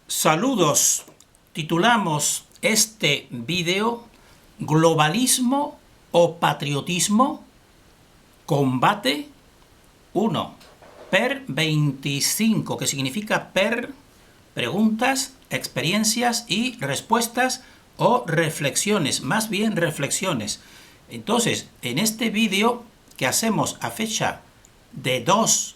Saludos. Titulamos este vídeo ¿Globalismo o patriotismo? Combate 1. Per 25, que significa per preguntas, experiencias y respuestas o reflexiones, más bien reflexiones. Entonces, en este vídeo que hacemos a fecha de 2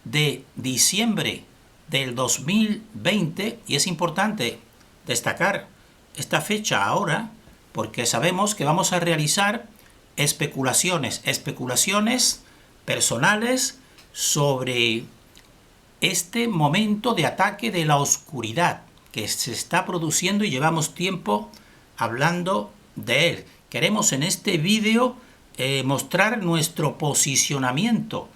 de diciembre del 2020, y es importante destacar esta fecha ahora porque sabemos que vamos a realizar especulaciones personales sobre este momento de ataque de la oscuridad que se está produciendo y llevamos tiempo hablando de él. Queremos en este vídeo mostrar nuestro posicionamiento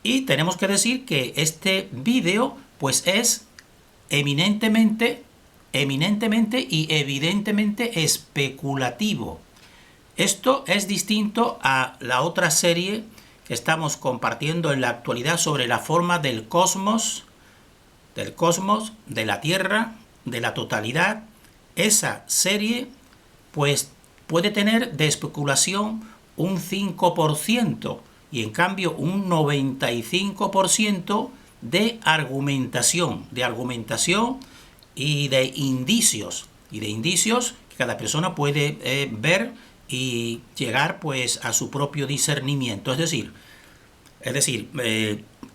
y tenemos que decir que este vídeo pues es eminentemente y evidentemente especulativo. Esto es distinto a la otra serie que estamos compartiendo en la actualidad sobre la forma del cosmos, de la Tierra, de la totalidad. Esa serie pues puede tener de especulación un 5% y en cambio un 95% de argumentación y de indicios que cada persona puede ver y llegar pues a su propio discernimiento, es decir,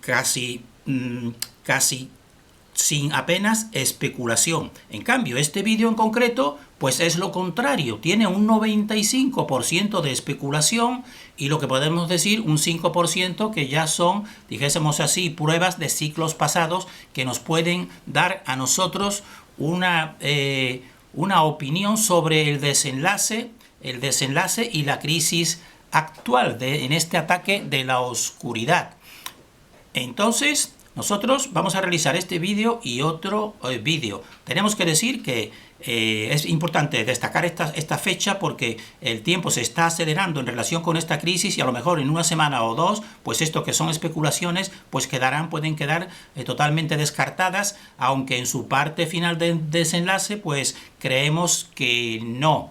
casi sin apenas especulación. En cambio, este vídeo en concreto pues es lo contrario, tiene un 95% de especulación y lo que podemos decir un 5% que ya son, dijésemos así, pruebas de ciclos pasados que nos pueden dar a nosotros una opinión sobre el desenlace y la crisis actual en este ataque de la oscuridad. Entonces, nosotros vamos a realizar este vídeo y otro vídeo. Tenemos que decir que es importante destacar esta fecha porque el tiempo se está acelerando en relación con esta crisis y a lo mejor en una semana o dos, pues esto que son especulaciones, pues pueden quedar totalmente descartadas, aunque en su parte final del desenlace, pues creemos que no.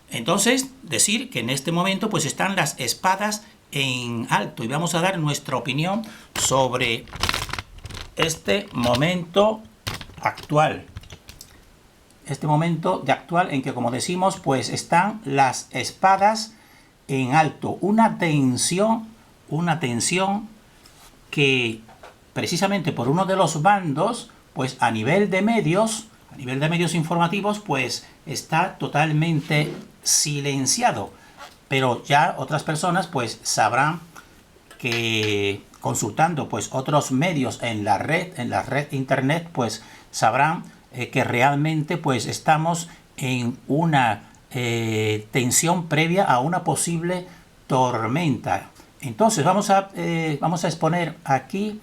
Entonces, decir que en este momento pues están las espadas en alto y vamos a dar nuestra opinión sobre este momento actual. Este momento en que, como decimos, pues están las espadas en alto. Una tensión que precisamente por uno de los bandos, pues a nivel de medios informativos, pues está totalmente silenciado. Pero ya otras personas pues sabrán que consultando pues otros medios en la red internet, pues sabrán que realmente pues estamos en una tensión previa a una posible tormenta. Entonces vamos a exponer aquí,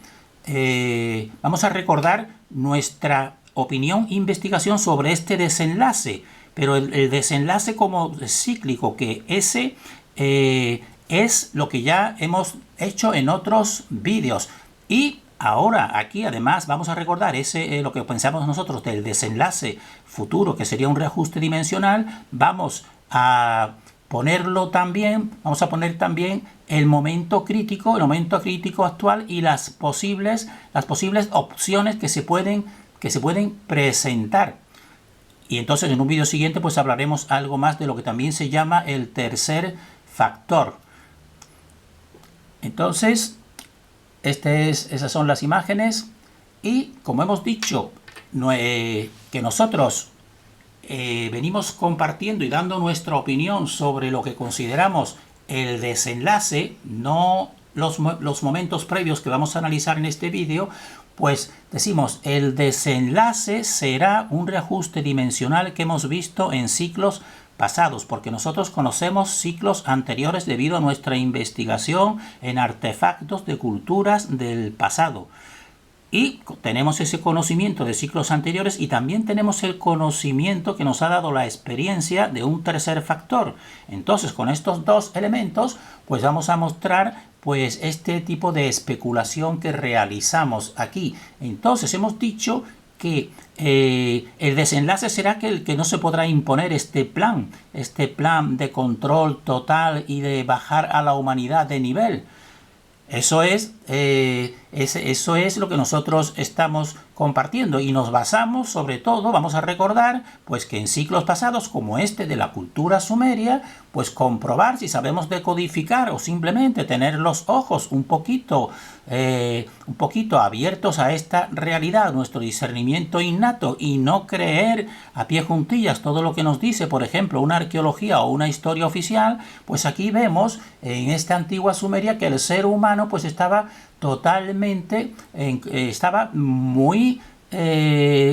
vamos a recordar nuestra opinión e investigación sobre este desenlace, pero el desenlace como cíclico, que ese es lo que ya hemos hecho en otros vídeos. Y ahora aquí además vamos a recordar lo que pensamos nosotros del desenlace futuro, que sería un reajuste dimensional. Vamos a poner también el momento crítico actual y las posibles opciones que se pueden presentar. Y entonces en un vídeo siguiente pues hablaremos algo más de lo que también se llama el tercer factor. Entonces, esas son las imágenes y como hemos dicho que nosotros venimos compartiendo y dando nuestra opinión sobre lo que consideramos el desenlace, no los momentos previos que vamos a analizar en este vídeo, pues decimos el desenlace será un reajuste dimensional que hemos visto en ciclos pasados, porque nosotros conocemos ciclos anteriores debido a nuestra investigación en artefactos de culturas del pasado. Y tenemos ese conocimiento de ciclos anteriores y también tenemos el conocimiento que nos ha dado la experiencia de un tercer factor. Entonces, con estos dos elementos, pues vamos a mostrar pues este tipo de especulación que realizamos aquí. Entonces, hemos dicho que el desenlace será que el que no se podrá imponer este plan de control total y de bajar a la humanidad de nivel. Eso es lo que nosotros estamos compartiendo y nos basamos sobre todo, vamos a recordar, pues que en ciclos pasados como este de la cultura sumeria, pues comprobar si sabemos decodificar o simplemente tener los ojos un poquito abiertos a esta realidad, nuestro discernimiento innato y no creer a pie juntillas todo lo que nos dice, por ejemplo, una arqueología o una historia oficial, pues aquí vemos en esta antigua Sumeria que el ser humano pues estaba totalmente, estaba muy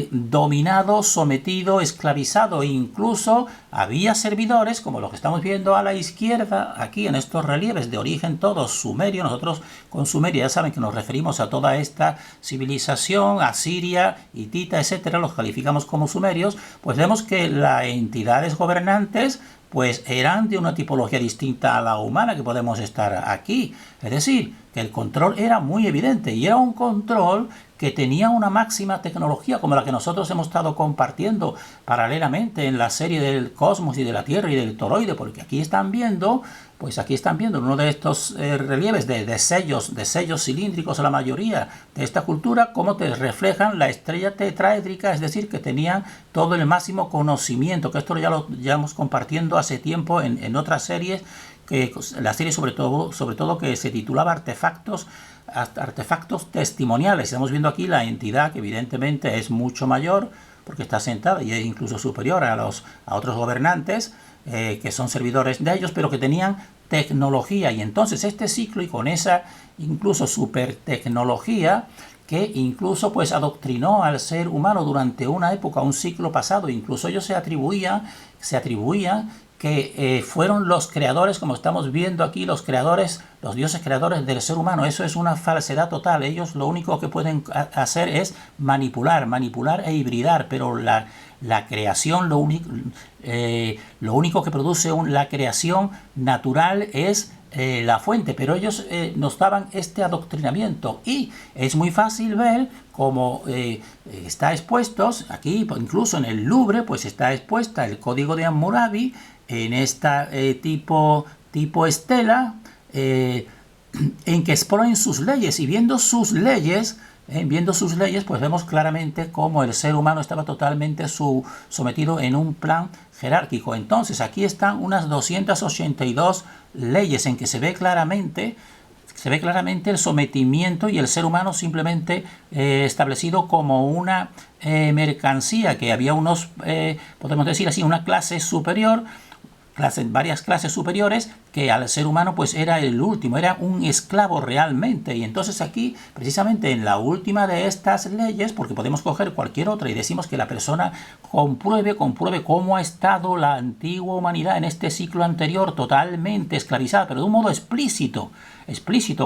dominado, sometido, esclavizado. Incluso había servidores, como los que estamos viendo a la izquierda, aquí en estos relieves de origen todos sumerio. Nosotros con Sumeria ya saben que nos referimos a toda esta civilización, asiria, hitita, etcétera, los calificamos como sumerios. Pues vemos que las entidades gobernantes pues eran de una tipología distinta a la humana que podemos estar aquí. Es decir, que el control era muy evidente y era un control que tenía una máxima tecnología como la que nosotros hemos estado compartiendo paralelamente en la serie del cosmos y de la Tierra y del toroide, porque aquí están viendo en uno de estos relieves de sellos cilíndricos a la mayoría de esta cultura, cómo te reflejan la estrella tetraédrica, es decir, que tenían todo el máximo conocimiento, que esto ya lo llevamos compartiendo hace tiempo en otras series, que la serie sobre todo que se titulaba Artefactos testimoniales. Estamos viendo aquí la entidad que evidentemente es mucho mayor, porque está sentada y es incluso superior a otros gobernantes, que son servidores de ellos, pero que tenían tecnología. Y entonces este ciclo, y con esa incluso super tecnología, que incluso pues adoctrinó al ser humano durante una época, un ciclo pasado, incluso ellos se atribuían que fueron los creadores, como estamos viendo aquí, los dioses creadores del ser humano. Eso es una falsedad total. Ellos lo único que pueden hacer es manipular e hibridar, pero la creación, lo único que produce la creación natural es la fuente, pero ellos nos daban este adoctrinamiento, y es muy fácil ver cómo está expuestos aquí, incluso en el Louvre, pues está expuesta el código de Hammurabi en esta tipo estela, en que exponen sus leyes, y viendo sus leyes, pues vemos claramente cómo el ser humano estaba totalmente sometido en un plan jerárquico. Entonces aquí están unas 282 leyes en que se ve claramente el sometimiento y el ser humano simplemente establecido como una mercancía, que había podemos decir así, una clase superior, varias clases superiores, que al ser humano pues era el último, era un esclavo realmente. Y entonces aquí, precisamente en la última de estas leyes, porque podemos coger cualquier otra y decimos que la persona compruebe cómo ha estado la antigua humanidad en este ciclo anterior totalmente esclavizada, pero de un modo explícito,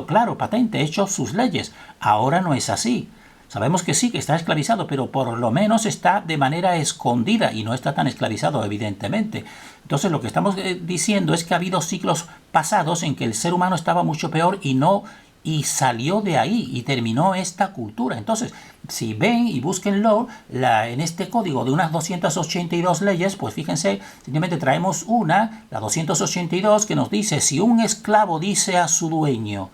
claro, patente, hecho sus leyes. Ahora no es así. Sabemos que sí, que está esclavizado, pero por lo menos está de manera escondida y no está tan esclavizado, evidentemente. Entonces lo que estamos diciendo es que ha habido ciclos pasados en que el ser humano estaba mucho peor y salió de ahí y terminó esta cultura. Entonces, si ven y búsquenlo en este código de unas 282 leyes, pues fíjense, simplemente traemos la 282, que nos dice: si un esclavo dice a su dueño,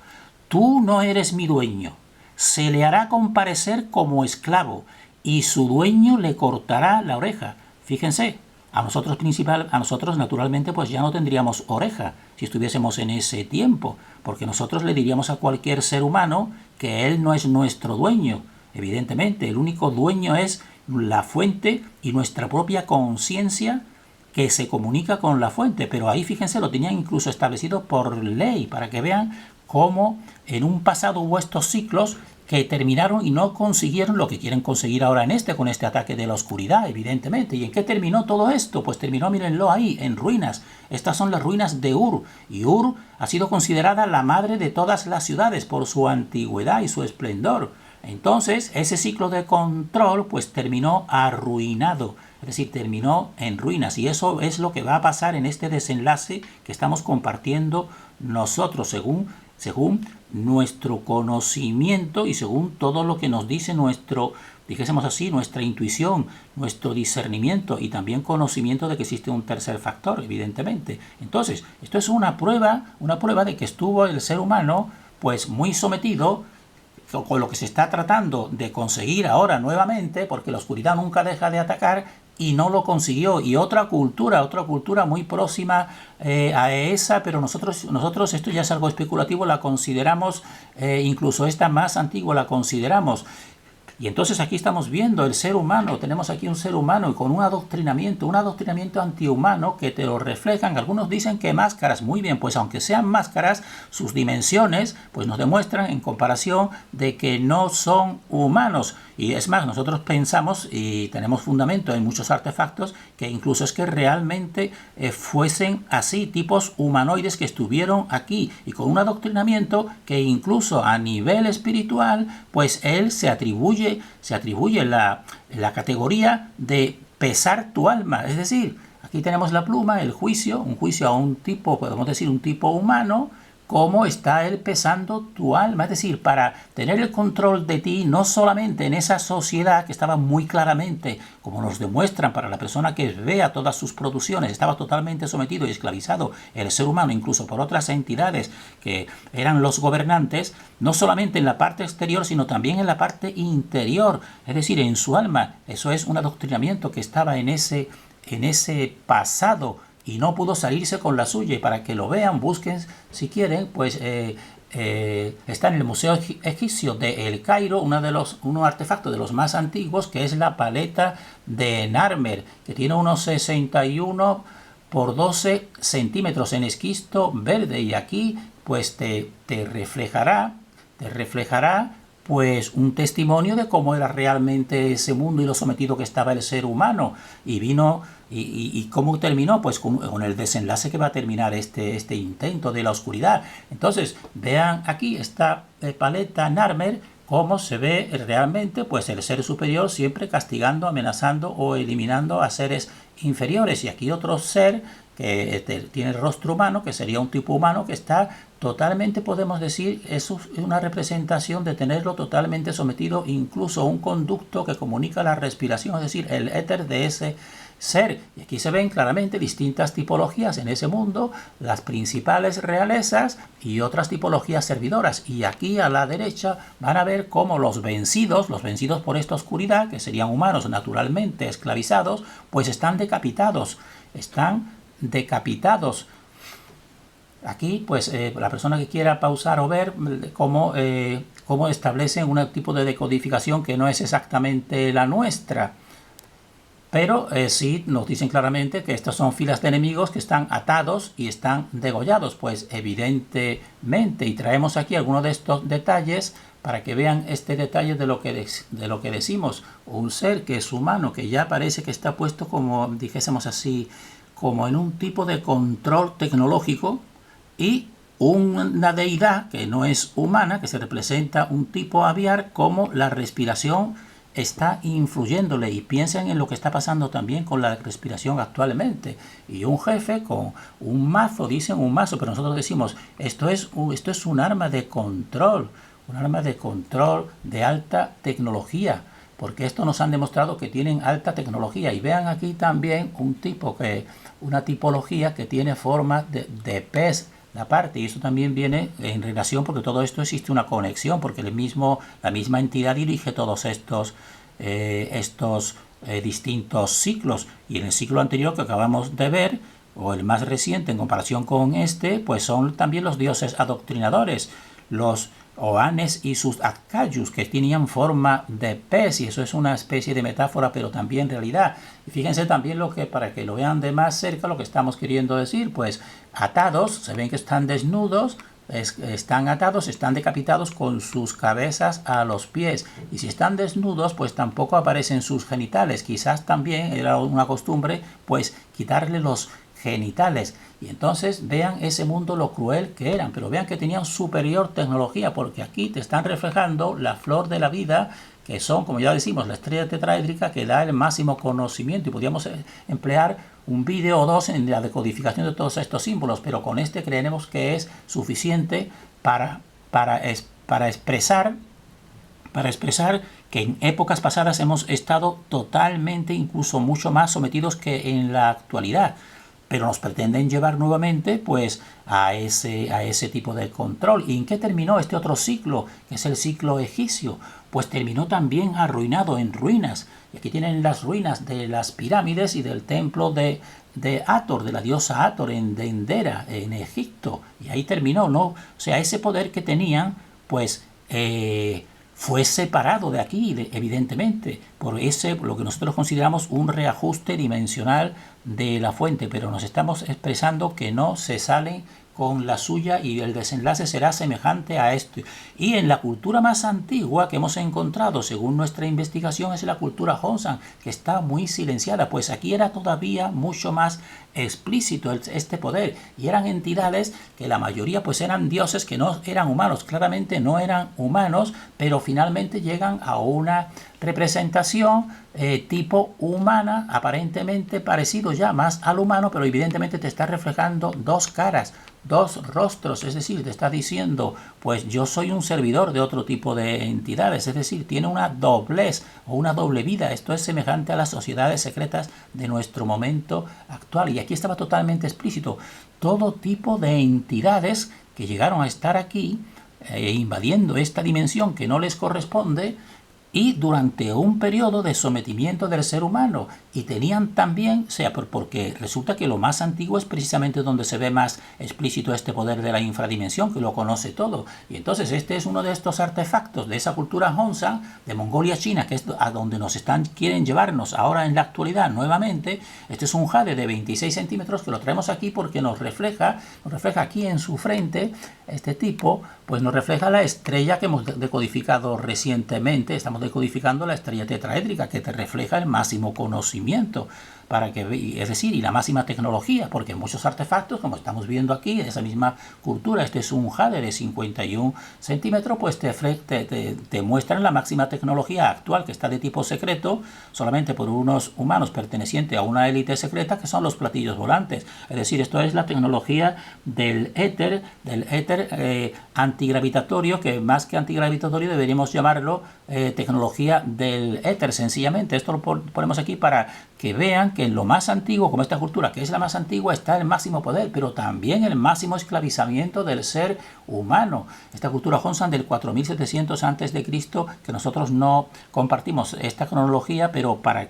tú no eres mi dueño, se le hará comparecer como esclavo y su dueño le cortará la oreja. Fíjense, a nosotros naturalmente pues ya no tendríamos oreja si estuviésemos en ese tiempo, porque nosotros le diríamos a cualquier ser humano que él no es nuestro dueño. Evidentemente, el único dueño es la fuente y nuestra propia conciencia, que se comunica con la fuente. Pero ahí, fíjense, lo tenían incluso establecido por ley, para que vean cómo en un pasado hubo estos ciclos que terminaron y no consiguieron lo que quieren conseguir ahora con este ataque de la oscuridad, evidentemente. ¿Y en qué terminó todo esto? Pues terminó, mírenlo ahí, en ruinas. Estas son las ruinas de Ur, y Ur ha sido considerada la madre de todas las ciudades por su antigüedad y su esplendor. Entonces, ese ciclo de control pues terminó arruinado, es decir, terminó en ruinas, y eso es lo que va a pasar en este desenlace que estamos compartiendo nosotros, según nuestro conocimiento y según todo lo que nos dice nuestro dijésemos así, nuestra intuición, nuestro discernimiento y también conocimiento de que existe un tercer factor, evidentemente. Entonces, esto es una prueba de que estuvo el ser humano pues muy sometido con lo que se está tratando de conseguir ahora nuevamente, porque la oscuridad nunca deja de atacar, y no lo consiguió. Y otra cultura muy próxima a esa, pero nosotros esto ya es algo especulativo, la consideramos, incluso esta más antigua la consideramos. Y entonces aquí estamos viendo el ser humano, tenemos aquí un ser humano y con un adoctrinamiento antihumano que te lo reflejan. Algunos dicen que máscaras, muy bien, pues aunque sean máscaras, sus dimensiones pues nos demuestran en comparación de que no son humanos. Y es más, nosotros pensamos y tenemos fundamento en muchos artefactos que incluso es que realmente fuesen así, tipos humanoides que estuvieron aquí y con un adoctrinamiento que incluso a nivel espiritual, pues él se atribuye la categoría de pesar tu alma. Es decir, aquí tenemos la pluma, el juicio, un juicio a un tipo, podemos decir un tipo humano, cómo está él pesando tu alma. Es decir, para tener el control de ti, no solamente en esa sociedad que estaba muy claramente, como nos demuestran para la persona que vea todas sus producciones, estaba totalmente sometido y esclavizado el ser humano, incluso por otras entidades que eran los gobernantes, no solamente en la parte exterior, sino también en la parte interior, es decir, en su alma. Eso es un adoctrinamiento que estaba en ese pasado y no pudo salirse con la suya. Y para que lo vean, busquen si quieren, pues está en el Museo Egipcio de El Cairo unos artefactos de los más antiguos, que es la paleta de Narmer, que tiene unos 61 por 12 centímetros en esquisto verde, y aquí pues te reflejará pues un testimonio de cómo era realmente ese mundo y lo sometido que estaba el ser humano. Y vino y cómo terminó, pues con el desenlace que va a terminar este intento de la oscuridad. Entonces, vean aquí esta paleta Narmer, cómo se ve realmente pues el ser superior siempre castigando, amenazando o eliminando a seres inferiores. Y aquí otro ser que tiene el rostro humano, que sería un tipo humano, que está totalmente, podemos decir, es una representación de tenerlo totalmente sometido, incluso un conducto que comunica la respiración, es decir, el éter de ese ser. Y aquí se ven claramente distintas tipologías en ese mundo, las principales realezas y otras tipologías servidoras. Y aquí a la derecha van a ver cómo los vencidos por esta oscuridad, que serían humanos naturalmente esclavizados, pues están decapitados. Aquí, pues, la persona que quiera pausar o ver cómo establecen un tipo de decodificación que no es exactamente la nuestra. Pero sí nos dicen claramente que estas son filas de enemigos que están atados y están degollados, pues evidentemente. Y traemos aquí algunos de estos detalles para que vean este detalle de lo que decimos. Un ser que es humano, que ya parece que está puesto como, dijésemos así, como en un tipo de control tecnológico, y una deidad que no es humana, que se representa un tipo aviar, como la respiración está influyéndole. Y piensen en lo que está pasando también con la respiración actualmente. Y un jefe con un mazo, dicen un mazo, pero nosotros decimos, esto es un arma de control, de alta tecnología, porque esto nos han demostrado que tienen alta tecnología. Y vean aquí también una tipología que tiene forma de pez, la parte, y eso también viene en relación, porque todo esto existe una conexión, porque la misma entidad dirige todos estos distintos ciclos. Y en el ciclo anterior que acabamos de ver, o el más reciente en comparación con pues son también los dioses adoctrinadores, los Oanes y sus Akkayus, que tenían forma de pez, y eso es una especie de metáfora, pero también realidad. Y fíjense también para que lo vean de más cerca, lo que estamos queriendo decir, pues atados, se ven que están desnudos, están atados, están decapitados con sus cabezas a los pies. Y si están desnudos, pues tampoco aparecen sus genitales. Quizás también era una costumbre, pues, quitarle los genitales. Y entonces vean ese mundo lo cruel que eran, pero vean que tenían superior tecnología, porque aquí te están reflejando la flor de la vida, que son, como ya decimos, la estrella tetraédrica, que da el máximo conocimiento. Y podríamos emplear un vídeo o dos en la decodificación de todos estos símbolos, pero con creemos que es suficiente para expresar para expresar que en épocas pasadas hemos estado totalmente, incluso mucho más sometidos que en la actualidad, pero nos pretenden llevar nuevamente pues a ese tipo de control. ¿Y en qué terminó este otro ciclo, que es el ciclo egipcio? Pues terminó también arruinado, en ruinas. Y aquí tienen las ruinas de las pirámides y del templo de Hathor, de la diosa Hathor en Dendera, en Egipto. Y ahí terminó, ¿no? O sea, ese poder que tenían, pues fue separado de aquí, evidentemente, por lo que nosotros consideramos un reajuste dimensional de la fuente, pero nos estamos expresando que no se salen con la suya y el desenlace será semejante a esto. Y en la cultura más antigua que hemos encontrado, según nuestra investigación, es la cultura Hongshan, que está muy silenciada, pues aquí era todavía mucho más explícito este poder, y eran entidades que la mayoría pues eran dioses que no eran humanos, claramente no eran humanos, pero finalmente llegan a una representación tipo humana, aparentemente parecido ya más al humano, pero evidentemente te está reflejando dos caras, dos rostros, es decir, te está diciendo, pues yo soy un servidor de otro tipo de entidades, es decir, tiene una doblez o una doble vida. Esto es semejante a las sociedades secretas de nuestro momento actual, y aquí estaba totalmente explícito todo tipo de entidades que llegaron a estar aquí invadiendo esta dimensión que no les corresponde, y durante un periodo de sometimiento del ser humano, y tenían también, o sea, porque resulta que lo más antiguo es precisamente donde se ve más explícito este poder de la infradimensión, que lo conoce todo, y entonces este es uno de estos artefactos de esa cultura Hongshan de Mongolia, China, que es a donde quieren llevarnos ahora en la actualidad nuevamente. Este es un jade de 26 centímetros que lo traemos aquí porque nos refleja aquí en su frente, este tipo, pues nos refleja la estrella que hemos decodificado recientemente. Estamos decodificando la estrella tetraédrica, que te refleja el máximo conocimiento, es decir, y la máxima tecnología, porque muchos artefactos, como estamos viendo aquí, de esa misma cultura, este es un jade de 51 centímetros, pues te muestran la máxima tecnología actual, que está de tipo secreto, solamente por unos humanos pertenecientes a una élite secreta, que son los platillos volantes. Es decir, esto es la tecnología del éter antigravitatorio, que más que antigravitatorio deberíamos llamarlo tecnología del éter, sencillamente. Esto lo ponemos aquí para que vean que en lo más antiguo, como esta cultura, que es la más antigua, está el máximo poder, pero también el máximo esclavizamiento del ser humano. Esta cultura Hongshan del 4700 a.C., que nosotros no compartimos esta cronología, pero para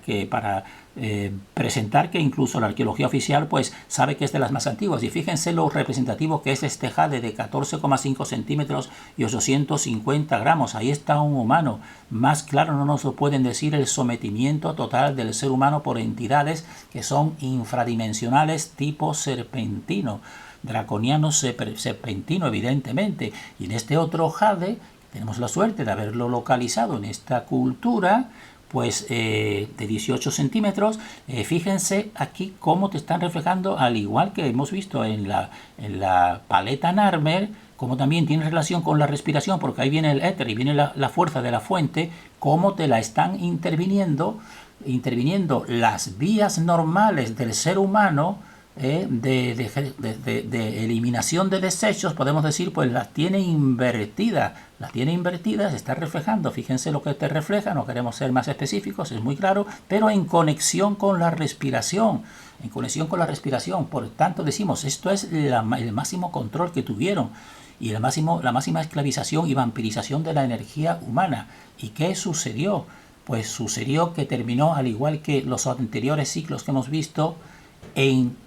presentar que incluso la arqueología oficial pues sabe que es de las más antiguas. Y fíjense lo representativo que es este jade de 14,5 centímetros y 850 gramos. Ahí está un humano. Más claro no nos lo pueden decir el sometimiento total del ser humano por entidades que son infradimensionales tipo serpentino, draconiano serpentino, evidentemente. Y en este otro jade tenemos la suerte de haberlo localizado en esta cultura, pues de 18 centímetros. Fíjense aquí cómo te están reflejando, al igual que hemos visto en la paleta Narmer, como también tiene relación con la respiración, porque ahí viene el éter y viene la fuerza de la fuente, cómo te la están interviniendo las vías normales del ser humano, de eliminación de desechos, podemos decir, pues las tiene invertidas, se está reflejando. Fíjense lo que te refleja, no queremos ser más específicos, es muy claro, pero en conexión con la respiración, por tanto decimos, esto es el máximo control que tuvieron, y la máxima esclavización y vampirización de la energía humana. ¿Y qué sucedió? Pues sucedió que terminó, al igual que los anteriores ciclos que hemos visto, en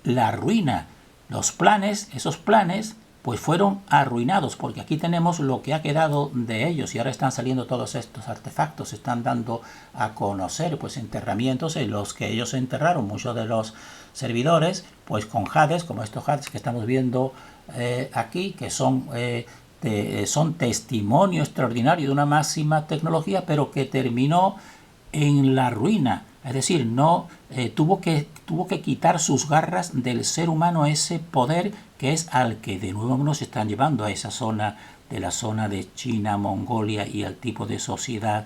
la ruina. Esos planes, pues fueron arruinados, porque aquí tenemos lo que ha quedado de ellos, y ahora están saliendo todos estos artefactos, se están dando a conocer, pues enterramientos en los que ellos enterraron muchos de los servidores, pues con jades, como estos jades que estamos viendo aquí, que son testimonio extraordinario de una máxima tecnología, pero que terminó en la ruina. Es decir, no tuvo que quitar sus garras del ser humano, ese poder que es al que de nuevo nos están llevando, a esa zona de China, Mongolia, y al tipo de sociedad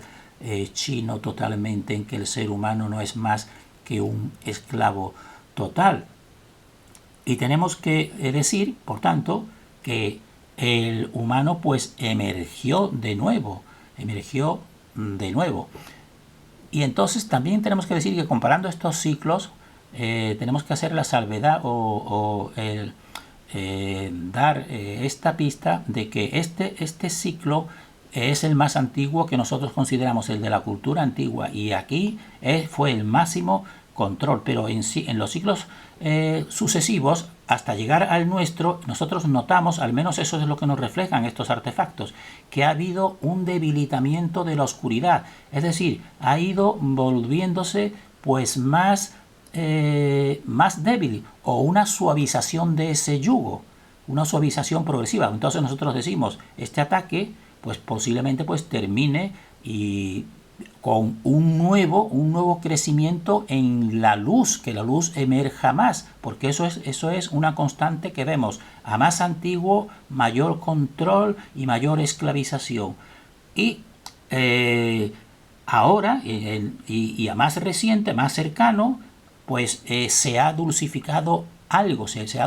chino totalmente, en que el ser humano no es más que un esclavo total. Y tenemos que decir, por tanto, que el humano pues emergió de nuevo. emergió de nuevo. Y entonces también tenemos que decir que comparando estos ciclos, tenemos que hacer la salvedad dar esta pista de que este ciclo es el más antiguo que nosotros consideramos, el de la cultura antigua, y aquí fue el máximo control, pero en los ciclos sucesivos, hasta llegar al nuestro, nosotros notamos, al menos eso es lo que nos reflejan estos artefactos, que ha habido un debilitamiento de la oscuridad, es decir, ha ido volviéndose pues más débil, o una suavización de ese yugo, una suavización progresiva. Entonces nosotros decimos, este ataque pues posiblemente pues termine y con un nuevo crecimiento en la luz, que la luz emerja más, porque eso es una constante que vemos. A más antiguo, mayor control y mayor esclavización. Y ahora, y a más reciente, más cercano, pues se ha dulcificado algo, se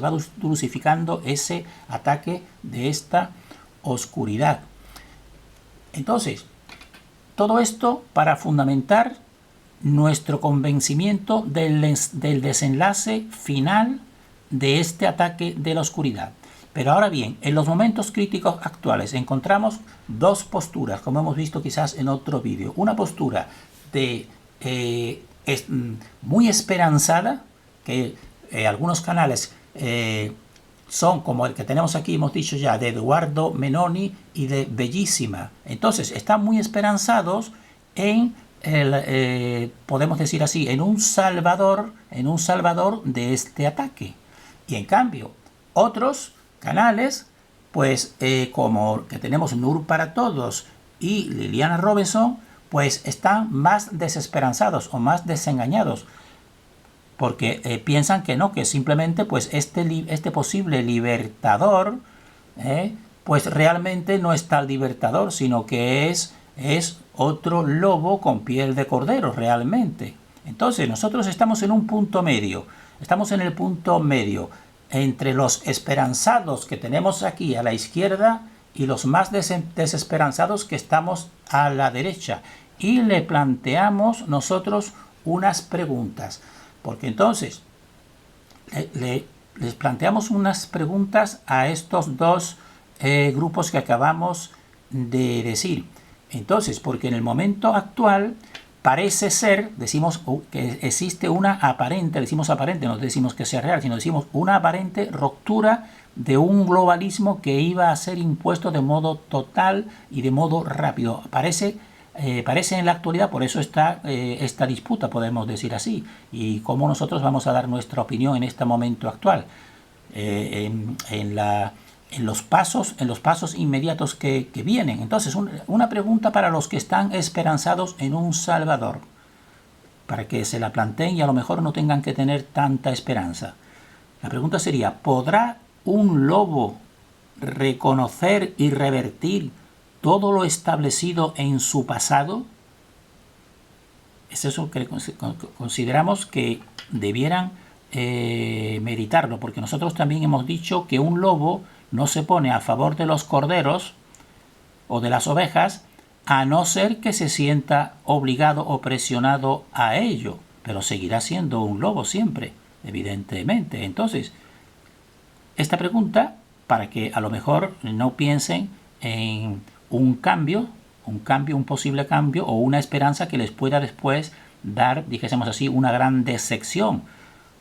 va dulcificando ese ataque de esta oscuridad. Entonces, todo esto para fundamentar nuestro convencimiento del desenlace final de este ataque de la oscuridad. Pero ahora bien, en los momentos críticos actuales encontramos dos posturas, como hemos visto quizás en otro vídeo. Una postura de muy esperanzada, que algunos canales son como el que tenemos aquí, hemos dicho ya, de Eduardo Menoni y de Bellísima. Entonces, están muy esperanzados en podemos decir así, en un salvador de este ataque. Y en cambio, otros canales, pues como que tenemos Nur para Todos y Liliana Robinson, pues están más desesperanzados o más desengañados, porque piensan que no, que simplemente pues este posible libertador, pues realmente no es tal libertador, sino que es otro lobo con piel de cordero realmente. Entonces nosotros estamos en un punto medio, estamos en el punto medio entre los esperanzados que tenemos aquí a la izquierda y los más desesperanzados que estamos a la derecha, y le planteamos nosotros unas preguntas, porque entonces les planteamos unas preguntas a estos dos grupos que acabamos de decir. Entonces, porque en el momento actual parece ser, decimos que existe una aparente, decimos aparente, no decimos que sea real, sino decimos una aparente ruptura de un globalismo que iba a ser impuesto de modo total y de modo rápido. Parece en la actualidad, por eso está esta disputa, podemos decir así, y cómo nosotros vamos a dar nuestra opinión en este momento actual, en los pasos inmediatos que vienen. Entonces, una pregunta para los que están esperanzados en un Salvador, para que se la planteen y a lo mejor no tengan que tener tanta esperanza. La pregunta sería, ¿podrá un lobo reconocer y revertir todo lo establecido en su pasado? Es eso que consideramos que debieran meditarlo, porque nosotros también hemos dicho que un lobo no se pone a favor de los corderos o de las ovejas, a no ser que se sienta obligado o presionado a ello, pero seguirá siendo un lobo siempre, evidentemente. Entonces, esta pregunta, para que a lo mejor no piensen en un posible cambio o una esperanza que les pueda después dar, dijésemos así, una gran decepción,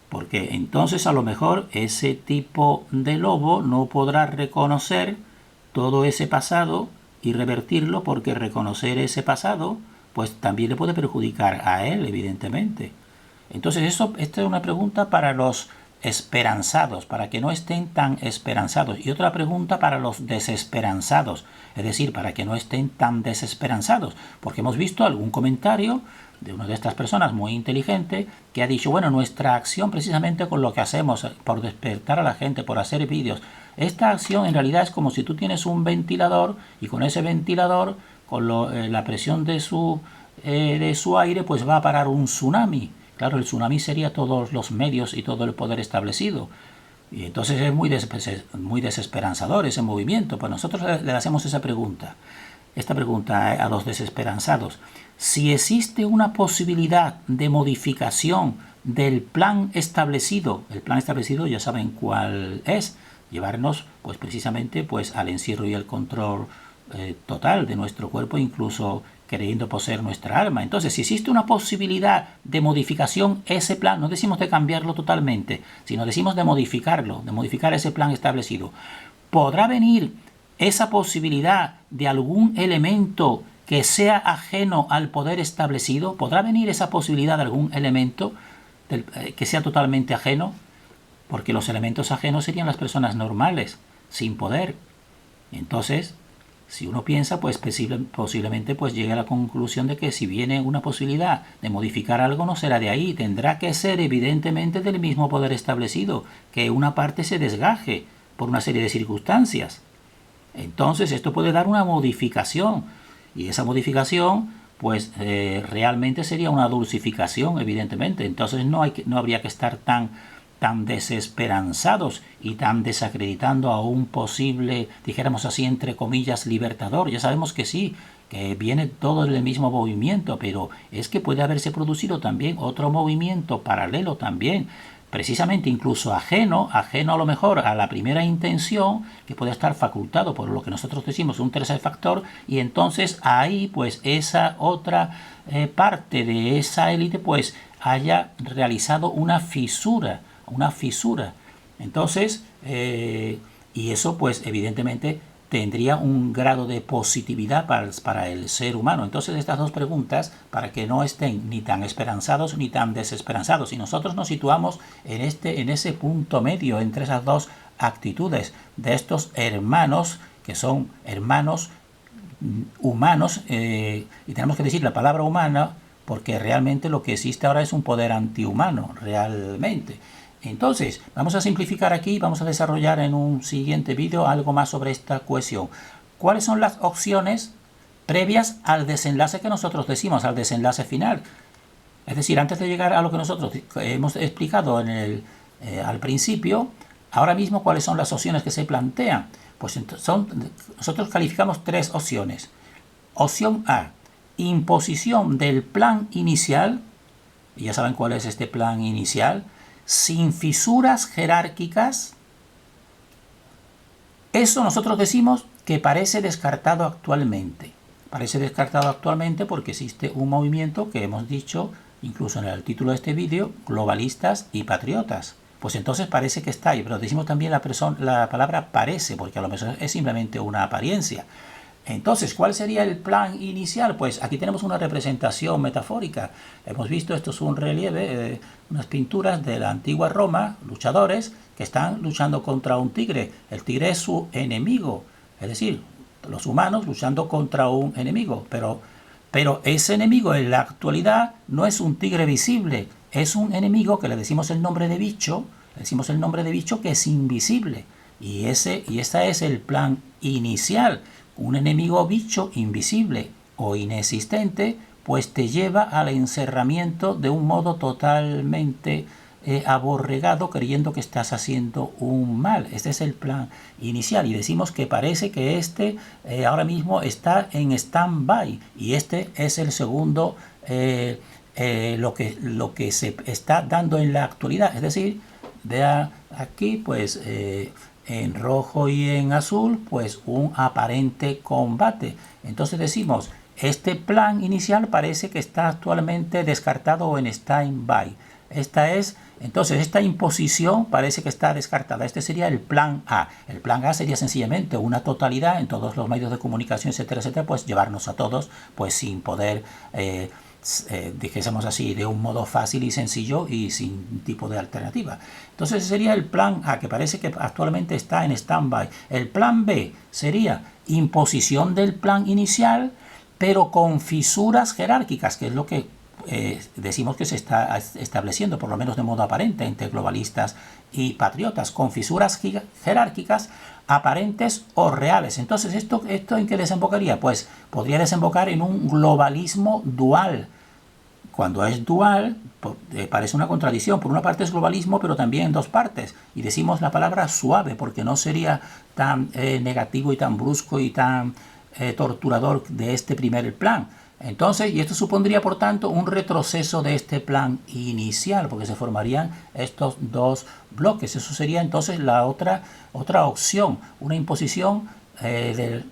porque entonces a lo mejor ese tipo de lobo no podrá reconocer todo ese pasado y revertirlo, porque reconocer ese pasado pues también le puede perjudicar a él, evidentemente. Entonces esta es una pregunta para los esperanzados, para que no estén tan esperanzados, y otra pregunta para los desesperanzados, es decir, para que no estén tan desesperanzados, porque hemos visto algún comentario de una de estas personas muy inteligente que ha dicho, bueno, nuestra acción precisamente con lo que hacemos por despertar a la gente, por hacer vídeos, esta acción en realidad es como si tú tienes un ventilador y con ese ventilador, con la presión de su aire, pues va a parar un tsunami. Claro, el tsunami sería todos los medios y todo el poder establecido. Y entonces es muy desesperanzador ese movimiento. Pues nosotros le hacemos esa pregunta. esta pregunta a los desesperanzados. Si existe una posibilidad de modificación del plan establecido, el plan establecido ya saben cuál es, llevarnos pues precisamente pues al encierro y el control total de nuestro cuerpo, incluso queriendo poseer nuestra alma. Entonces, si existe una posibilidad de modificación, ese plan, no decimos de cambiarlo totalmente, sino decimos de modificarlo, de modificar ese plan establecido, ¿podrá venir esa posibilidad de algún elemento que sea ajeno al poder establecido? ¿Podrá venir esa posibilidad de algún elemento que sea totalmente ajeno? Porque los elementos ajenos serían las personas normales, sin poder. Entonces, si uno piensa, pues posiblemente pues llegue a la conclusión de que si viene una posibilidad de modificar algo, no será de ahí. Tendrá que ser evidentemente del mismo poder establecido, que una parte se desgaje por una serie de circunstancias. Entonces esto puede dar una modificación, y esa modificación pues realmente sería una dulcificación, evidentemente. Entonces no habría que estar tan desesperanzados y tan desacreditando a un posible, dijéramos así, entre comillas, libertador. Ya sabemos que sí, que viene todo del mismo movimiento, pero es que puede haberse producido también otro movimiento paralelo también, precisamente incluso ajeno a lo mejor a la primera intención, que puede estar facultado por lo que nosotros decimos un tercer factor, y entonces ahí pues esa otra parte de esa élite pues haya realizado una fisura. Entonces, y eso pues evidentemente tendría un grado de positividad para el ser humano. Entonces estas dos preguntas, para que no estén ni tan esperanzados ni tan desesperanzados, y nosotros nos situamos en ese punto medio entre esas dos actitudes de estos hermanos, que son hermanos humanos, y tenemos que decir la palabra humana porque realmente lo que existe ahora es un poder antihumano, realmente. Entonces, vamos a simplificar aquí, vamos a desarrollar en un siguiente vídeo algo más sobre esta cuestión. ¿Cuáles son las opciones previas al desenlace que nosotros decimos, al desenlace final? Es decir, antes de llegar a lo que nosotros hemos explicado al principio, ahora mismo, ¿cuáles son las opciones que se plantean? Pues nosotros calificamos tres opciones. Opción A, imposición del plan inicial, y ya saben cuál es este plan inicial, sin fisuras jerárquicas. Eso nosotros decimos que parece descartado actualmente. Parece descartado actualmente porque existe un movimiento que hemos dicho, incluso en el título de este vídeo, globalistas y patriotas. Pues entonces parece que está ahí, pero decimos también la palabra parece, porque a lo mejor es simplemente una apariencia. Entonces, ¿cuál sería el plan inicial? Pues aquí tenemos una representación metafórica. Hemos visto, esto es un relieve, unas pinturas de la antigua Roma, luchadores que están luchando contra un tigre. El tigre es su enemigo, es decir, los humanos luchando contra un enemigo. Pero ese enemigo en la actualidad no es un tigre visible, es un enemigo que le decimos el nombre de bicho, que es invisible. Y ese es el plan inicial. Un enemigo bicho invisible o inexistente, pues te lleva al encerramiento de un modo totalmente aborregado, creyendo que estás haciendo un mal. Este es el plan inicial, y decimos que parece que ahora mismo está en stand-by, y este es el segundo, lo que se está dando en la actualidad. Es decir, de aquí pues en rojo y en azul pues un aparente combate. Entonces decimos, este plan inicial parece que está actualmente descartado o en stand-by. Entonces esta imposición parece que está descartada. Este sería el plan A. El plan A sería sencillamente una totalidad en todos los medios de comunicación, etcétera, etcétera, pues llevarnos a todos pues sin poder, dijésemos así, de un modo fácil y sencillo y sin tipo de alternativa. Entonces ese sería el plan A, que parece que actualmente está en stand-by. El plan B sería imposición del plan inicial, pero con fisuras jerárquicas, que es lo que decimos que se está estableciendo, por lo menos de modo aparente, entre globalistas y patriotas, con fisuras jerárquicas aparentes o reales. Entonces, ¿esto en qué desembocaría? Pues podría desembocar en un globalismo dual. Cuando es dual, parece una contradicción. Por una parte es globalismo, pero también en dos partes. Y decimos la palabra suave, porque no sería tan negativo y tan brusco y tan torturador de este primer plan. Entonces, y esto supondría, por tanto, un retroceso de este plan inicial, porque se formarían estos dos bloques. Eso sería entonces la otra opción, una imposición del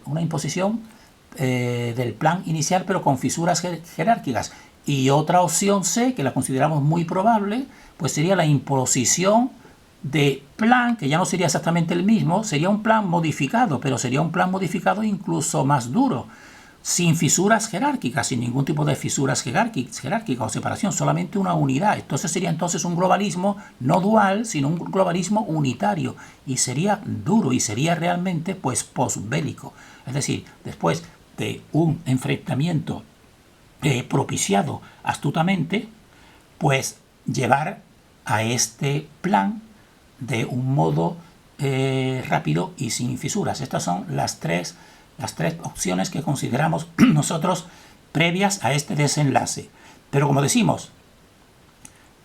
plan inicial, pero con fisuras jerárquicas. Y otra opción C, que la consideramos muy probable, pues sería la imposición de plan, que ya no sería exactamente el mismo, sería un plan modificado, pero sería un plan modificado incluso más duro, sin fisuras jerárquicas, sin ningún tipo de fisuras jerárquicas o separación, solamente una unidad. Entonces sería entonces un globalismo no dual, sino un globalismo unitario, y sería duro y sería realmente pues posbélico. Es decir, después de un enfrentamiento propiciado astutamente, pues llevar a este plan de un modo rápido y sin fisuras. Estas son las tres opciones que consideramos nosotros previas a este desenlace. Pero como decimos,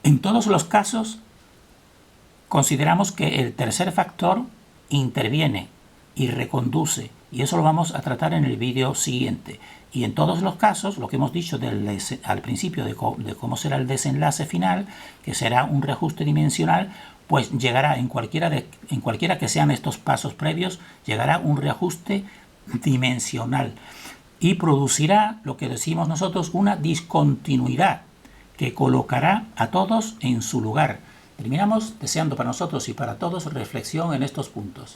en todos los casos consideramos que el tercer factor interviene y reconduce, y eso lo vamos a tratar en el vídeo siguiente. Y en todos los casos, lo que hemos dicho al principio de cómo será el desenlace final, que será un reajuste dimensional, pues llegará en cualquiera que sean estos pasos previos, llegará un reajuste dimensional y producirá lo que decimos nosotros una discontinuidad que colocará a todos en su lugar. Terminamos deseando para nosotros y para todos reflexión en estos puntos.